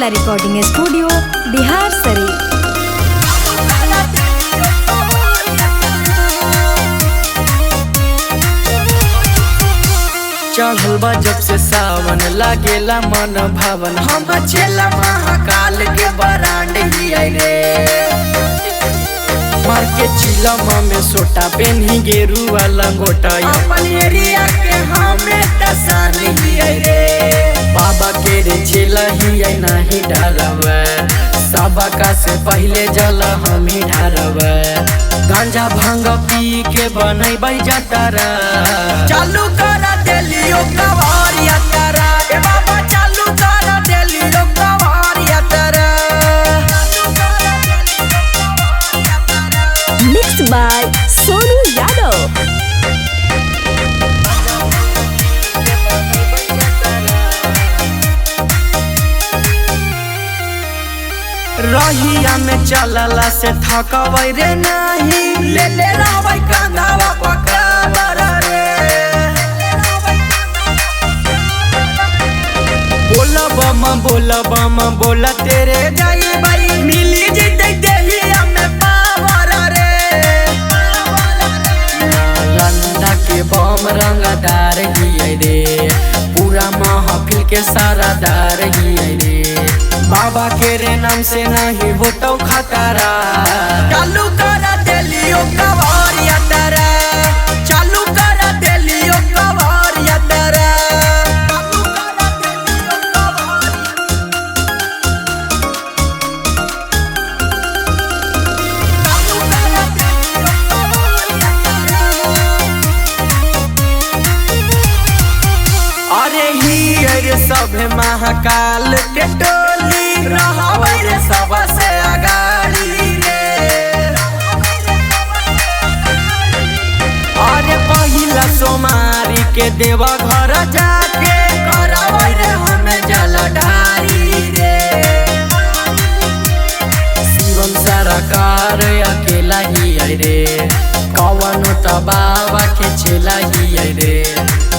Mithila recording studio Bihar Sharif. चढ़ल बा जब से सावन लागेला मन भावन, हम चेला महाकाल के बरांड ही आई रे। मार के चिलमा में सोटा पेन्ही गेरुआ लंगोटा, अपन एरिया के हमें टसान ही आई रे। बाबा के रे चेला ही आई नहीं डरवे, सबका से पहले जल हम ही ढारवे। गांजा भांग पी के बनैबै जतरा, चालू कर देलियो कवार यात्रा। ए बाबा चालू कर देलियो कवार यात्रा। Mix by Sonu Yadav. रहिया में चलला से थकबै रे नहीं, ले ले रहबै कंधावा पकड़ रे। बोला बम बोला तेरे जाई भाई, मिली जीते देहिया में पावर रे। लंदा के बम रंगदार ही रे, पूरा महफिल के सारादार ही रे। बाबा के रे नाम से नहीं होतो खतरा, चालू कर देलियो कवार यात्रा। चालू कर देलियो कवार यात्रा। अरे ही रे सब महाकाल के टोली, रहबै रे सबसे अगाड़ी रे। अरे पहिला सोमारी के देवा घर जाके, करबै रे हमें जलधारी रे। शिवम सरकार अकेला ही आई रे, कवनो त बाबा के चेला ही आई रे।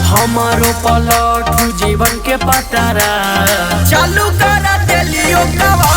हमारो पलटू जीवन के पतारा, चालू कर देलियो कवा।